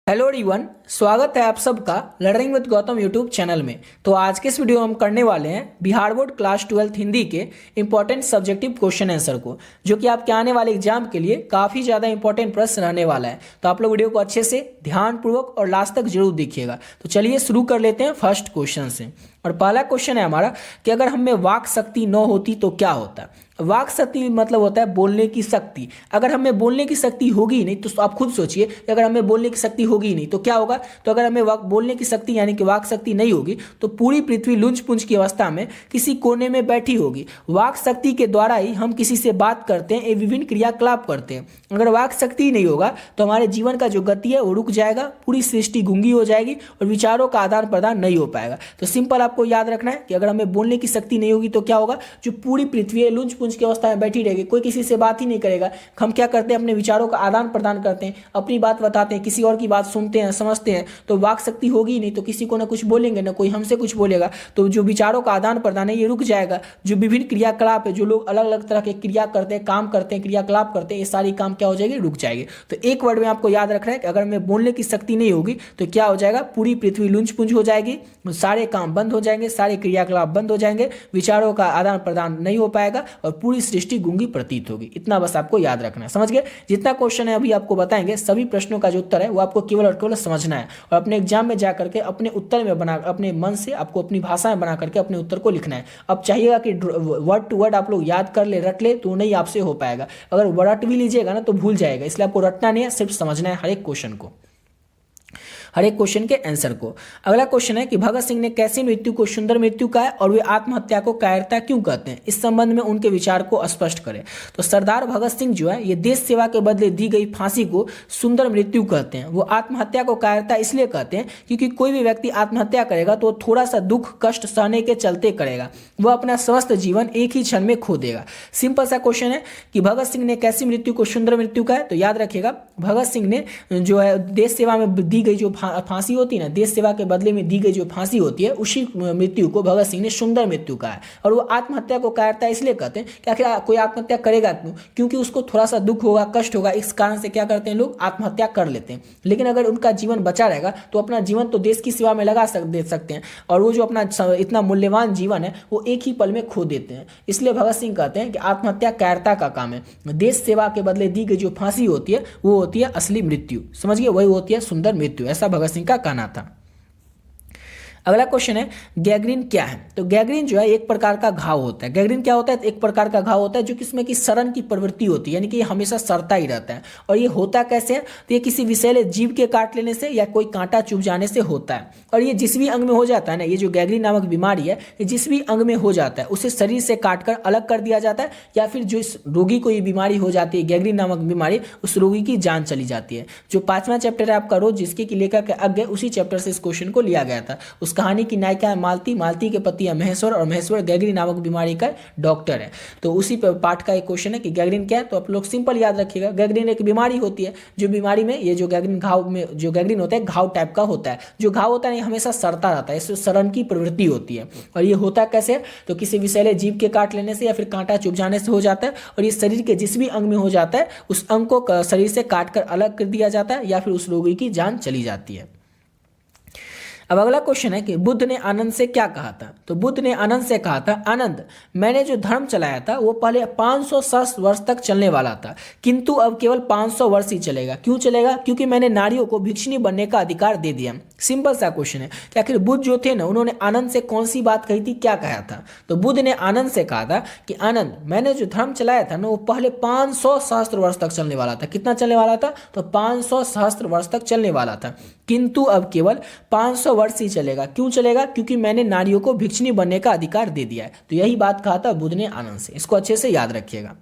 Hello everyone, स्वागत है आप सबका learning with Gautam YouTube channel में। तो आज के इस वीडियो में हम करने वाले हैं बिहार बोर्ड क्लास 12 हिंदी के इंपॉर्टेंट सब्जेक्टिव क्वेश्चन आंसर को, जो कि आपके आने वाले एग्जाम के लिए काफ़ी ज़्यादा इंपॉर्टेंट प्रश्न रहने वाला है। तो आप लोग वीडियो को अच्छे से ध्यानपूर्वक और लास्ट तक जरूर देखिएगा। तो चलिए शुरू कर लेते हैं फर्स्ट क्वेश्चन से। और पहला क्वेश्चन है हमारा कि अगर हमें वाक शक्ति न होती तो क्या होता। वाक शक्ति मतलब होता है बोलने की शक्ति। अगर हमें बोलने की शक्ति होगी ही नहीं तो आप खुद सोचिए, अगर हमें बोलने की शक्ति होगी ही नहीं तो क्या होगा। तो अगर हमें बोलने की शक्ति यानी कि वाक शक्ति नहीं होगी तो पूरी पृथ्वी लुंज पुंज की अवस्था में किसी कोने में बैठी होगी। वाक शक्ति के द्वारा ही हम किसी से बात करते हैं, विभिन्न क्रियाकलाप करते हैं। अगर वाक शक्ति नहीं होगा तो हमारे जीवन का जो गति है वो रुक जाएगा, पूरी सृष्टि गूंगी हो जाएगी और विचारों का आदान प्रदान नहीं हो पाएगा। तो सिंपल आपको याद रखना है कि अगर हमें बोलने की शक्ति नहीं होगी तो क्या होगा, जो पूरी पृथ्वी लुंज पुंज की अवस्था में बैठी रहेगी, कोई किसी से बात ही नहीं करेगा। हम क्या करते हैं, अपने विचारों का आदान प्रदान करते हैं, अपनी बात बताते हैं, किसी और की बात सुनते हैं, समझते हैं। तो वाक शक्ति होगी ही नहीं तो किसी को ना कुछ बोलेंगे, ना कोई हमसे कुछ बोलेगा। तो जो विचारों का आदान प्रदान है ये रुक जाएगा। जो विभिन्न क्रियाकलाप है, जो लोग अलग अलग तरह के क्रिया करते हैं, काम करते हैं, क्रियाकलाप करते हैं, ये सारी काम क्या हो जाएगी, रुक जाएगी। तो एक वर्ड में आपको याद रखना है कि अगर हमें बोलने की शक्ति नहीं होगी तो क्या हो जाएगा, पूरी पृथ्वी लुंज पुंज हो जाएगी, सारे काम बंद हो जाएंगे, सारे क्रियाकलाप बंद हो जाएंगे, विचारों का आदान प्रदान नहीं हो पाएगा और पूरी सृष्टि गूंगी प्रतीत होगी। इतना बस आपको याद रखना है। समझ गए। जितना क्वेश्चन है अभी आपको बताएंगे, सभी प्रश्नों का जो उत्तर है वो आपको केवल और केवल समझना है और अपने एग्जाम में जाकर के अपने उत्तर में बना, अपने मन से आपको अपनी भाषा में बना करके अपने उत्तर को लिखना है। अब चाहिएगा कि वर्ड टू वर्ड आप लोग याद कर ले, रट ले, तो नहीं आपसे हो पाएगा। अगर रट भी लीजिएगा ना तो भूल जाएगा, इसलिए आपको रटना नहीं है, सिर्फ समझना है हर एक क्वेश्चन को, हर एक क्वेश्चन के आंसर को। अगला क्वेश्चन है कि भगत सिंह ने कैसी मृत्यु को सुंदर मृत्यु कहा और वे आत्महत्या को कायरता क्यों कहते हैं, इस संबंध में उनके विचार को स्पष्ट करें। तो सरदार भगत सिंह जो है ये देश सेवा के बदले दी गई फांसी को सुंदर मृत्यु कहते हैं। वो आत्महत्या को कायरता इसलिए कहते हैं क्योंकि कोई भी व्यक्ति आत्महत्या करेगा तो थोड़ा सा दुख कष्ट सहने के चलते करेगा, वह अपना स्वस्थ जीवन एक ही क्षण में खो देगा। सिंपल सा क्वेश्चन है कि भगत सिंह ने कैसी मृत्यु को सुंदर मृत्यु कहा। तो याद रखिएगा, भगत सिंह ने जो है देश सेवा में दी गई जो फांसी होती है ना, देश सेवा के बदले में दी गई जो फांसी होती है, उसी मृत्यु को भगत सिंह ने सुंदर मृत्यु कहा है। और वो आत्महत्या को कायरता इसलिए कहते हैं कि आखिर कोई आत्महत्या करेगा क्यों, क्योंकि उसको थोड़ा सा दुख होगा, कष्ट होगा, इस कारण से क्या करते हैं लोग, आत्महत्या कर लेते हैं। लेकिन अगर उनका जीवन बचा रहेगा तो अपना जीवन तो देश की सेवा में लगा दे सकते हैं और वो जो अपना इतना मूल्यवान जीवन है वो एक ही पल में खो देते हैं। इसलिए भगत सिंह कहते हैं कि आत्महत्या कायरता का काम है। देश सेवा के बदले दी गई जो फांसी होती है वो होती है असली मृत्यु। समझिए, वही होती है सुंदर मृत्यु। ऐसा भगत सिंह का कहना था। अगला क्वेश्चन है गैंग्रीन क्या है। तो गैंग्रीन जो है एक प्रकार का घाव होता है। गैंग्रीन क्या होता है, एक प्रकार का घाव होता है जो किसमें कि सड़न की प्रवृत्ति होती है, यानी कि ये हमेशा सड़ता ही रहता है। और ये होता कैसे है, तो ये किसी विषैले जीव के काट लेने से या कोई कांटा चुभ जाने से होता है। और ये जिस भी अंग में हो जाता है ना, ये जो गैंग्रीन नामक बीमारी है, ये जिस भी अंग में हो जाता है उसे शरीर से काटकर अलग कर दिया जाता है, या फिर जो इस रोगी को ये बीमारी हो जाती है, गैंग्रीन नामक बीमारी, उस रोगी की जान चली जाती है। जो 5वां चैप्टर है आपका रोज, जिसके की लेखक है अज्ञ, उसी चैप्टर से इस क्वेश्चन को लिया गया था। उस कहानी की नायिका मालती, मालती के पति है महेश्वर और महेश्वर गैंग्रीन नामक बीमारी का डॉक्टर है। तो उसी पार्ट का एक क्वेश्चन है कि गैंग्रीन क्या है। तो आप लोग सिंपल याद रखिएगा, गैंग्रीन एक बीमारी होती है, जो बीमारी में ये जो गैंग्रीन घाव में जो गैंग्रीन होता है घाव टाइप का होता है। जो घाव होता है ये हमेशा सड़ता रहता है, इससे सड़न की प्रवृत्ति होती है। और ये होता कैसे, तो किसी विषैले जीव के काट लेने से या फिर कांटा चुभ जाने से हो जाता है। और ये शरीर के जिस भी अंग में हो जाता है उस अंग को शरीर से काटकर अलग कर दिया जाता है या फिर उस रोगी की जान चली जाती है। अब अगला क्वेश्चन है कि बुद्ध ने आनंद से क्या कहा था। तो बुद्ध ने आनंद से कहा था, आनंद, मैंने जो धर्म चलाया था वो पहले 500 वर्ष तक चलने वाला था, किंतु अब केवल 500 वर्ष ही चलेगा। क्यों चलेगा, क्योंकि मैंने नारियों को भिक्षुणी बनने का अधिकार दे दिया। सिंपल सा क्वेश्चन है कि आखिर बुद्ध जो थे ना, उन्होंने आनंद से कौन सी बात कही थी, क्या कहा था। तो बुद्ध ने आनंद से कहा था कि आनंद, मैंने जो धर्म चलाया था ना वो पहले 500 सहस्त्र वर्ष तक चलने वाला था। कितना चलने वाला था, तो 500 सहस्त्र वर्ष तक चलने वाला था, किंतु अब केवल 500 वर्ष ही चलेगा। क्यों चलेगा, क्योंकि मैंने नारियों को भिक्षुणी बनने का अधिकार दे दिया है। तो यही बात कहा था बुद्ध ने आनंद से। इसको अच्छे से याद रखिएगा।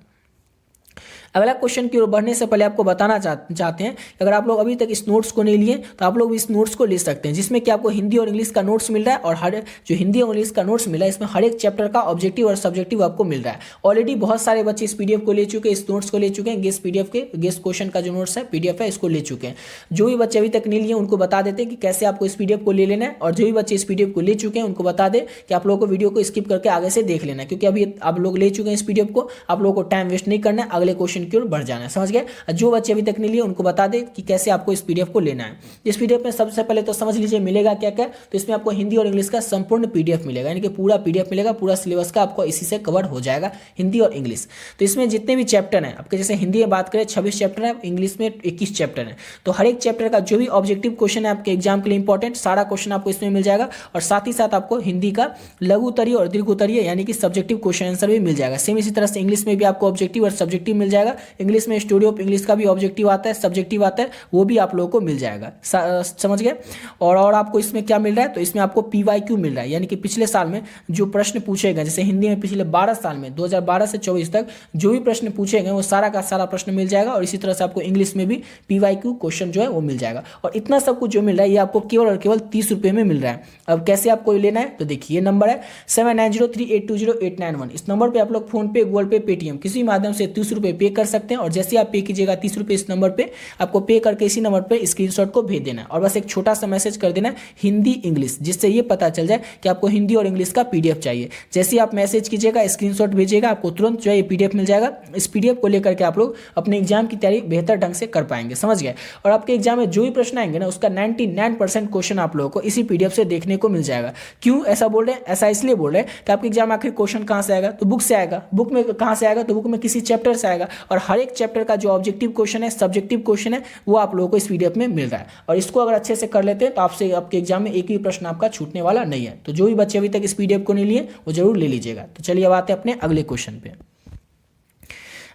अगला क्वेश्चन की ओर बढ़ने से पहले आपको बताना चाहते हैं कि अगर आप लोग अभी तक इस नोट्स को नहीं लिए तो आप लोग इस नोट्स को ले सकते हैं, जिसमें कि आपको हिंदी और इंग्लिश का नोट्स मिल रहा है। और हर जो हिंदी और इंग्लिश का नोट्स मिला है इसमें हर एक चैप्टर का ऑब्जेक्टिव और सब्जेक्टिव आपको मिल रहा है। ऑलरेडी बहुत सारे बच्चे इस पीडीएफ को ले चुके हैं, इस नोट्स को ले चुके हैं, गेस्ट पीडीएफ के गेस्ट क्वेश्चन का जो नोट्स है पीडीएफ है इसको ले चुके हैं। जो भी बच्चे अभी तक नहीं लिए उनको बता देते हैं कि कैसे आपको इस पीडीएफ को ले लेना है, और जो भी बच्चे इस पीडीएफ को ले चुके हैं उनको बता दें कि आप लोगों को वीडियो को स्किप करके आगे से देख लेना है, क्योंकि अभी आप लोग ले चुके हैं इस पीडीएफ को, आप लोगों को टाइम वेस्ट नहीं करना है। अगले क्वेश्चन क्वेश्चन की ओर बढ़ जाना है, समझ गए। जो बच्चे अभी तक नहीं लिए उनको बता दें कि कैसे आपको इस पीडीएफ को लेना है। इस पीडीएफ में सबसे पहले तो समझ लीजिए मिलेगा क्या क्या। तो इसमें आपको हिंदी और इंग्लिश का संपूर्ण पीडीएफ मिलेगा, यानी कि पूरा पीडीएफ मिलेगा, पूरा सिलेबस का आपको इसी से कवर हो जाएगा, हिंदी और इंग्लिश। तो इसमें जितने भी चैप्टर हैं आपके, जैसे हिंदी में बात करें 26 चैप्टर है, इंग्लिश में 21 चैप्टर है। तो हर एक चैप्टर का जो भी ऑब्जेक्टिव क्वेश्चन है आपके एग्जाम के लिए इंपॉर्टेंट, सारा क्वेश्चन आपको इसमें मिल जाएगा। और साथ ही साथ आपको हिंदी का लघु उत्तरीय और दीर्घ उत्तरीय यानी कि सब्जेक्टिव क्वेश्चन आंसर भी मिल जाएगा। सेम इसी तरह से इंग्लिश में भी आपको ऑब्जेक्टिव और सब्जेक्टिव मिल जाएगा। इंग्लिश में स्टूडियो ऑफ इंग्लिश का भी ऑब्जेक्टिव आता है, सब्जेक्टिव आता है, वो भी आप लोगों को मिल जाएगा, समझ गए। और आपको इसमें क्या मिल रहा है, तो इसमें आपको पीवाईक्यू मिल रहा है, यानी कि पिछले साल में जो प्रश्न पूछे गए, जैसे हिंदी में पिछले 12 साल में 2012 से 24 तक जो भी प्रश्न पूछे गए वो सारा का सारा प्रश्न मिल जाएगा। और इसी तरह से आपको इंग्लिश में भी पीवाईक्यू क्वेश्चन जो है वो मिल जाएगा। और इतना सब कुछ जो मिल रहा है ये आपको केवल और केवल 30 रुपये में मिल रहा है। अब कैसे आपको लेना है, तो देखिए ये नंबर है 7903820891। इस नंबर पे आप लोग फोन पे, गूगल पे, पेटीएम किसी माध्यम से 30 रुपये पे कर सकते हैं। और जैसे आप पे कीजिएगा 30 रुपये इस नंबर पे, आपको पे करके इसी नंबर पे स्क्रीनशॉट को भेज देना है और बस एक छोटा सा मैसेज कर देना है हिंदी इंग्लिश, जिससे ये पता चल जाए कि आपको हिंदी और इंग्लिश का पीडीएफ चाहिए। जैसे ही आप मैसेज कीजिएगा, स्क्रीनशॉट भेजिएगा, आपको तुरंत जो है ये पीडीएफ मिल जाएगा। इस पीडीएफ को लेकर के आप लोग अपने एग्जाम की तैयारी बेहतर ढंग से कर पाएंगे, समझ गए। और आपके एग्जाम में जो भी प्रश्न आएंगे ना उसका 99% क्वेश्चन आप लोगों को इसी पीडीएफ से देखने को मिल जाएगा। क्यों ऐसा बोल रहे हैं, ऐसा इसलिए बोल रहे हैं कि आपके एग्जाम में आखिर क्वेश्चन कहाँ से आएगा, तो बुक से आएगा। बुक में कहाँ से आएगा, तो बुक में किसी चैप्टर से आएगा। और हर एक चैप्टर का जो ऑब्जेक्टिव क्वेश्चन है, सब्जेक्टिव क्वेश्चन है, वो आप लोगों को इस पीडीएफ में मिल रहा है। और इसको अगर अच्छे से कर लेते हैं तो आपसे आपके एग्जाम में एक भी प्रश्न आपका छूटने वाला नहीं है। तो जो भी बच्चे अभी तक इस पीडीएफ को नहीं लिए वो जरूर ले लीजिएगा। तो चलिए अब आते हैं अपने अगले क्वेश्चन पे।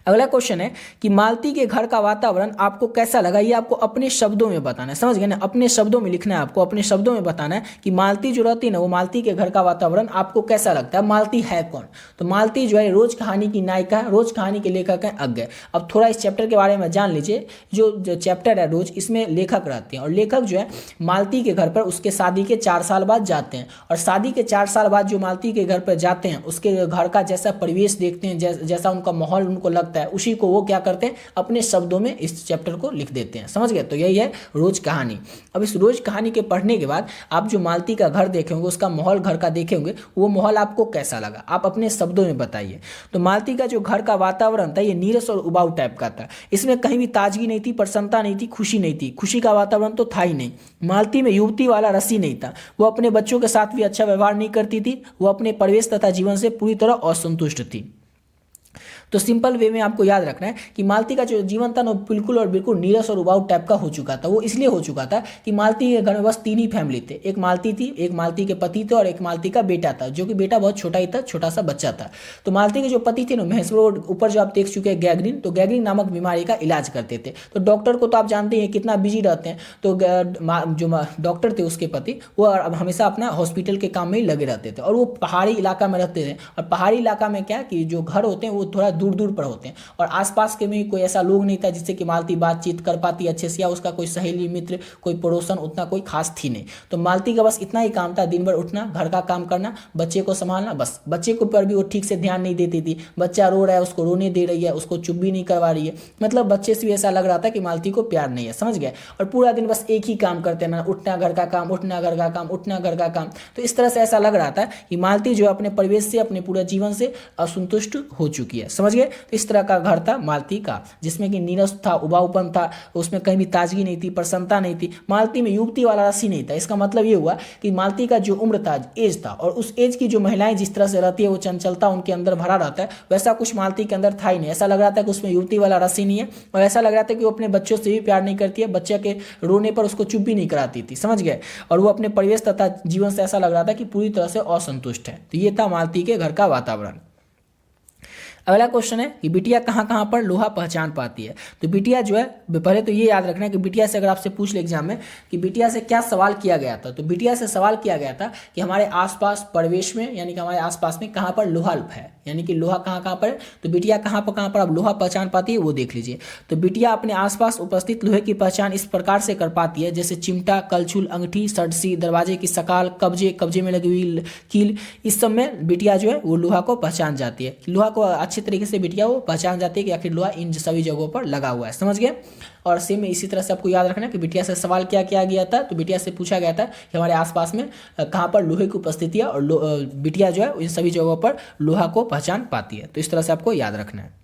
अगला क्वेश्चन है कि मालती के घर का वातावरण आपको कैसा लगा, ये आपको अपने शब्दों में बताना है, समझ गए ना। अपने शब्दों में लिखना है, आपको अपने शब्दों में बताना है कि मालती जो रहती है ना, वो मालती के घर का वातावरण आपको कैसा लगता है। मालती है कौन, तो मालती जो है रोज कहानी की नायिका है, रोज कहानी के लेखक है अज्ञ। अब थोड़ा इस चैप्टर के बारे में जान लीजिए। जो चैप्टर है रोज, इसमें लेखक रहते हैं और लेखक जो है मालती के घर पर उसके शादी के 4 साल बाद जाते हैं। और शादी के 4 साल बाद जो मालती के घर पर जाते हैं, उसके घर का जैसा परिवेश देखते हैं, जैसा उनका माहौल उनको लगता है, उसी को वो क्या करते हैं अपने शब्दों में इस चैप्टर को लिख देते हैं, समझ गए। तो यही है रोज कहानी। अब इस रोज कहानी के पढ़ने के बाद आप जो मालती का घर देखे होंगे, उसका माहौल घर का देखे होंगे, वो माहौल आपको कैसा लगा, आप अपने शब्दों में बताइए। तो मालती का जो घर का वातावरण था ये नीरस और उबाऊ टाइप का था। इसमें कहीं भी ताजगी नहीं थी, प्रसन्नता नहीं थी, खुशी नहीं थी। खुशी का वातावरण तो था ही नहीं। मालती में युवती वाला रस ही नहीं था। वो अपने बच्चों के साथ भी अच्छा व्यवहार नहीं करती थी। वो अपने परिवेश तथा जीवन से पूरी तरह असंतुष्ट थी। तो सिंपल वे में आपको याद रखना है कि मालती का जो जीवन था ना बिल्कुल और बिल्कुल नीरस और उबाऊ टाइप का हो चुका था। वो इसलिए हो चुका था कि मालती के घर में बस 3 ही फैमिली थे। एक मालती थी, एक मालती के पति थे और एक मालती का बेटा था, जो कि बेटा बहुत छोटा ही था, छोटा सा बच्चा था। तो मालती के जो पति थे ना महेश्वर ऊपर जो आप देख चुके हैं गैंग्रीन, तो गैंग्रीन नामक बीमारी का इलाज करते थे। तो डॉक्टर को तो आप जानते हैं कितना बिजी रहते हैं। तो जो डॉक्टर थे उसके पति, वो हमेशा अपना हॉस्पिटल के काम में ही लगे रहते थे। और वो पहाड़ी इलाका में रहते थे। और पहाड़ी इलाका में क्या कि जो घर होते हैं वो थोड़ा दूर दूर पर होते हैं और आसपास के में कोई ऐसा लोग नहीं था जिससे कि मालती बातचीत कर पाती अच्छे से, या उसका कोई सहेली मित्र कोई पड़ोसन उतना कोई खास थी नहीं। तो मालती का बस इतना ही काम था, दिन भर उठना, घर का काम करना, बच्चे को संभालना, बस। बच्चे के ऊपर भी वो ठीक से ध्यान नहीं देती थी। बच्चा रो रहा है, उसको रोने दे रही है, उसको चुप भी नहीं करवा रही है। मतलब बच्चे से भी ऐसा लग रहा था कि मालती को प्यार नहीं है, समझ गए। और पूरा दिन बस एक ही काम करते ना, उठना घर का काम, उठना घर का काम, उठना घर का काम। तो इस तरह से ऐसा लग रहा था कि मालती जो है अपने परिवेश से, अपने पूरे जीवन से असंतुष्ट हो चुकी है, समझ गए। तो इस तरह का घर था मालती का, जिसमें कि नीरस था, उबाऊपन था, उसमें कहीं भी ताजगी नहीं थी, प्रसन्नता नहीं थी। मालती में युवती वाला रस ही नहीं था। इसका मतलब ये हुआ कि मालती का जो उम्र था, एज था, और उस एज की जो महिलाएं जिस तरह से रहती है, वो चंचलता उनके अंदर भरा रहता है, वैसा कुछ मालती के अंदर था ही नहीं। ऐसा लग रहा था कि उसमें युवती वाला रस ही नहीं है। और ऐसा लग रहा था कि वो अपने बच्चों से भी प्यार नहीं करती है, बच्चे के रोने पर उसको चुप भी नहीं कराती थी, समझ गए। और वो अपने परिवेश तथा जीवन से ऐसा लग रहा था कि पूरी तरह से असंतुष्ट है। तो ये था मालती के घर का वातावरण। अगला क्वेश्चन है कि बिटिया कहाँ कहाँ पर लोहा पहचान पाती है। तो बिटिया जो है, पहले तो ये याद रखना है कि बिटिया से अगर आपसे पूछ ले एग्जाम में कि बिटिया से क्या सवाल किया गया था, तो बिटिया से सवाल किया गया था कि हमारे आसपास परिवेश में, यानी कि हमारे आसपास में कहाँ पर लोहा है, यानी कि लोहा कहाँ कहाँ पर। तो बिटिया कहाँ पर अब लोहा पहचान पाती है वो देख लीजिए। तो बिटिया अपने आसपास उपस्थित लोहे की पहचान इस प्रकार से कर पाती है, जैसे चिमटा, कलछुल, अंगठी, सड़सी, दरवाजे की सकाल, कब्जे में लगी हुई कील, इस सब में बिटिया जो है वो लोहा को पहचान जाती है। लोहा को अच्छे तरीके से बिटिया वो पहचान जाती है कि आखिर लोहा इन सभी जगहों पर लगा हुआ है, समझ गए। और सेम इसी तरह से आपको याद रखना कि बिटिया से सवाल क्या किया गया था। तो बिटिया से पूछा गया था कि हमारे आसपास में कहाँ पर लोहे की उपस्थिति है, और बिटिया जो है इन सभी जगहों पर लोहा को पहचान पाती है। तो इस तरह से आपको याद रखना है।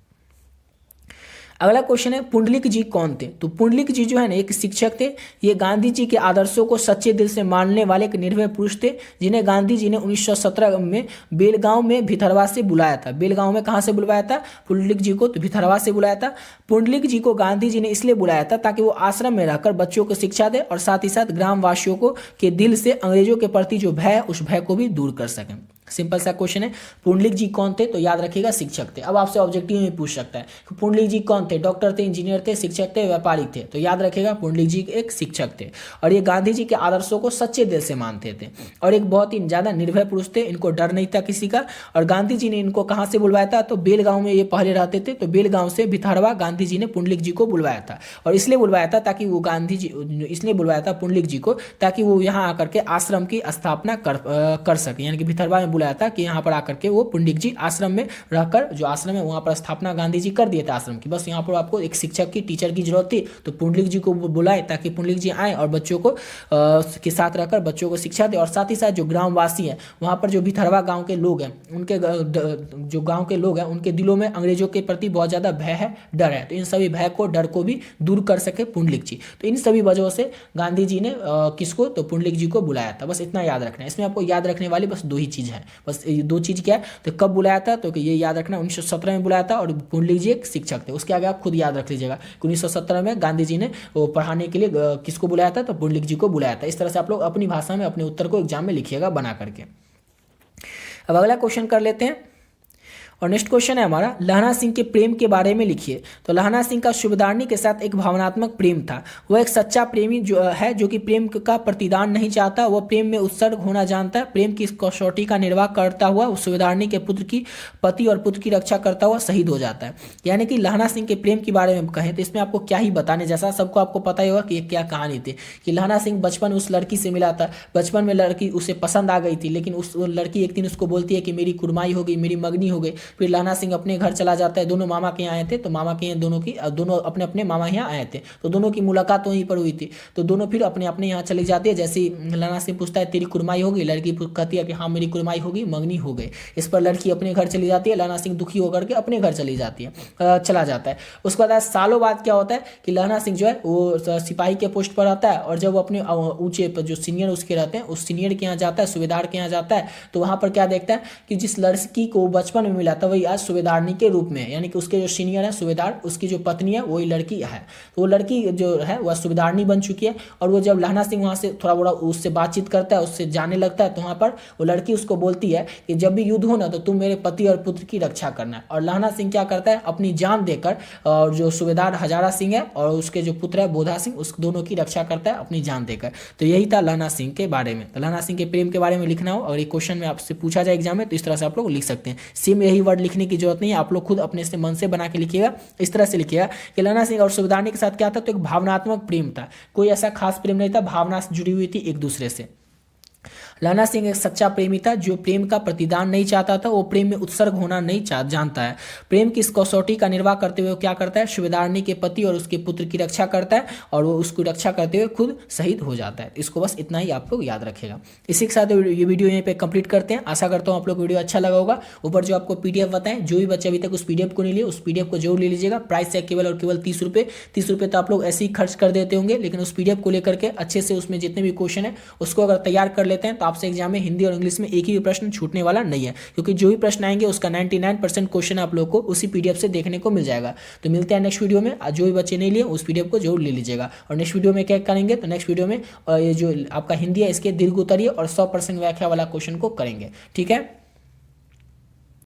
अगला क्वेश्चन है पुंडलिक जी कौन थे। तो पुंडलिक जी जो है ना एक शिक्षक थे। ये गांधी जी के आदर्शों को सच्चे दिल से मानने वाले एक निर्भय पुरुष थे, जिन्हें गांधी जी ने 1917 में बेलगांव में भितरवा से बुलाया था। बेलगांव में कहाँ से बुलवाया था पुंडलिक जी को? तो भितरवा से बुलाया था। पुंडलिक जी को गांधी जी ने इसलिए बुलाया था ताकि वो आश्रम में रहकर बच्चों को शिक्षा दे और साथ ही साथ ग्रामवासियों को के दिल से अंग्रेजों के प्रति जो भय है उस भय को भी दूर कर सकें। सिंपल सा क्वेश्चन है। पुंडलिक जी कौन थे? तो याद रखिएगा शिक्षक थे। अब आपसे ऑब्जेक्टिव में पूछ सकता है कि पुंडलिक जी कौन थे? डॉक्टर थे, इंजीनियर थे, शिक्षक थे, व्यापारी थे? तो याद रखिएगा पुंडलिक जी एक शिक्षक थे और ये गांधी जी के आदर्शों को सच्चे दिल से मानते थे और एक बहुत ही ज्यादा निर्भय पुरुष थे। इनको डर नहीं था किसी का। और गांधी जी ने इनको कहाँ से बुलवाया था? तो बेलगांव में ये पहले रहते थे, तो बेलगांव से भितरवा गांधी जी ने पुंडलिक जी को बुलवाया था। और इसलिए बुलवाया था ताकि वो गांधी जी इसलिए बुलवाया था पुंडलिक जी को ताकि वो यहाँ आकर के आश्रम की स्थापना कर सके। यानी कि भितरवा में बुलाया था कि यहाँ पर आकर के वो पुंडलिक जी आश्रम में रहकर जो आश्रम है वहाँ पर स्थापना गांधी जी कर दिए थे आश्रम की। बस यहाँ पर आपको एक शिक्षक की, टीचर की जरूरत थी, तो पुंडलिक जी को बुलाए ताकि पुंडलिक जी आए और बच्चों को के साथ रहकर बच्चों को शिक्षा दे। और साथ ही साथ जो ग्रामवासी हैं वहाँ पर जो भितरवा गाँव के लोग हैं उनके जो गाँव के लोग हैं उनके दिलों में अंग्रेजों के प्रति बहुत ज़्यादा भय है, डर है। तो इन सभी भय को, डर को भी दूर कर सके पुंडलिक जी। तो इन सभी वजहों से गांधी जी ने किसको? तो पुंडलिक जी को बुलाया था। बस इतना याद रखना है। इसमें आपको याद रखने वाली बस दो ही चीज़ है, बस दो चीज़ क्या है? तो कब बुलाया था? तो ये याद रखना 1917 में बुलाया था और पुंडलिक जी एक शिक्षक थे। उसके आगे आप खुद याद रख लीजिएगा कि 1917 में गांधी जी ने वो पढ़ाने के लिए किसको बुलाया था? तो पुंडलिक जी को बुलाया था। इस तरह से आप लोग अपनी भाषा में अपने उत्तर को एग्जाम में लिखिएगा बना करके। अब अगला क्वेश्चन कर लेते हैं और नेक्स्ट क्वेश्चन है हमारा, लहना सिंह के प्रेम के बारे में लिखिए। तो लहना सिंह का सूबेदारनी के साथ एक भावनात्मक प्रेम था। वह एक सच्चा प्रेमी जो कि प्रेम का प्रतिदान नहीं चाहता। वह प्रेम में उत्सर्ग होना जानता है। प्रेम की कसौटी का निर्वाह करता हुआ उस सूबेदारनी के पुत्र की, पति और पुत्र की रक्षा करता हुआ शहीद हो जाता है। यानी कि लहना सिंह के प्रेम के बारे में कहें तो इसमें आपको क्या ही बताने जैसा, सबको आपको पता ही होगा कि ये क्या कहानी थी कि लहना सिंह बचपन उस लड़की से मिला था। बचपन में लड़की उसे पसंद आ गई थी, लेकिन उस लड़की एक दिन उसको बोलती है कि मेरी कुर्माई हो गई, मेरी मगनी हो गई। फिर लहना सिंह अपने घर चला जाता है। दोनों मामा के यहाँ आए थे, तो मामा के यहाँ दोनों अपने अपने मामा यहाँ आए थे, तो दोनों की मुलाकात वहीं पर हुई थी। तो दोनों फिर अपने अपने यहाँ चली जाती है। जैसे लहना सिंह पूछता है तेरी कुर्माई होगी, लड़की कहती है कि हाँ मेरी कुर्माई होगी, मगनी हो गई। इस पर लड़की अपने घर चली जाती है। लहना सिंह दुखी होकर के अपने घर चली जाती है, चला जाता है। उसके बाद सालों बाद क्या होता है कि लहना सिंह जो है वो सिपाही के पोस्ट पर आता है और जब अपने ऊंचे पर जो सीनियर उसके रहते हैं उस सीनियर के यहाँ जाता है, सूबेदार के यहाँ जाता है, तो वहाँ पर क्या देखता है कि जिस लड़की को बचपन में मिला था वही आज सूबेदारनी के रूप में है। यानी कि उसके जो सीनियर है सूबेदार, उसकी जो पत्नी है वही लड़की है। तो वो लड़की जो है वह सूबेदारनी बन चुकी है। और वो जब लहना सिंह वहाँ से थोड़ा बड़ा उससे बातचीत करता है, उससे जाने लगता है, तो वहाँ पर वो लड़की उसको बोलती है कि जब भी युद्ध हो ना तो तुम मेरे पति और पुत्र की रक्षा करना है। और लहना सिंह क्या करता है, अपनी जान देकर और जो सूबेदार हजारा सिंह है और उसके जो पुत्र है बोधा सिंह, उस दोनों की रक्षा करता है अपनी जान देकर। तो यही था लहना सिंह के बारे में। तो लहना सिंह के प्रेम के बारे में लिखना हो और एक क्वेश्चन में आपसे पूछा जाए एग्जाम में तो इस तरह से आप लोग लिख सकते हैं। सेम यही वर्ड लिखने की जरूरत नहीं है, आप लोग खुद अपने से मन से बना के लिखिएगा। इस तरह से लिखिएगा कि लहना सिंह और सूबेदारनी के साथ क्या था, तो एक भावनात्मक प्रेम था। कोई ऐसा खास प्रेम नहीं था, भावना से जुड़ी हुई थी एक दूसरे से। लहना सिंह एक सच्चा प्रेमी था जो प्रेम का प्रतिदान नहीं चाहता था। वो प्रेम में उत्सर्ग होना नहीं जानता है। प्रेम की इस कसौटी का निर्वाह करते हुए क्या करता है, सूबेदारनी के पति और उसके पुत्र की रक्षा करता है और वो उसकी रक्षा करते हुए खुद शहीद हो जाता है। इसको बस इतना ही आप लोग याद रखेगा। इसी के साथ ये वीडियो यहीं पे कंप्लीट करते हैं। आशा करता हूँ आप लोग वीडियो अच्छा लगा होगा। ऊपर जो आपको पीडीएफ बताएं, जो भी बच्चे अभी तक उस पीडीएफ को नहीं लिए उस पीडीएफ को जरूर ले लीजिएगा। प्राइस है केवल और केवल 30 रुपये। 30 रुपये तो आप लोग ऐसे ही खर्च कर देते होंगे, लेकिन उस पीडीएफ को लेकर के अच्छे से उसमें जितने भी क्वेश्चन है उसको अगर तैयार कर लेते हैं तो आपसे एग्जाम में हिंदी और इंग्लिश में एक ही प्रश्न छूटने वाला नहीं है, क्योंकि जो भी प्रश्न आएंगे उसका 99% क्वेश्चन आप लोग को उसी पीडीएफ से देखने को मिल जाएगा। तो मिलते हैं नेक्स्ट वीडियो में। जो भी बच्चे नहीं लिए उस पीडीएफ को जरूर ले लीजिएगा। और नेक्स्ट वीडियो में क्या करेंगे, तो नेक्स्ट वीडियो में ये जो आपका हिंदी है इसके दीर्घ उत्तरीय और 100% व्याख्या वाला क्वेश्चन को करेंगे। ठीक है।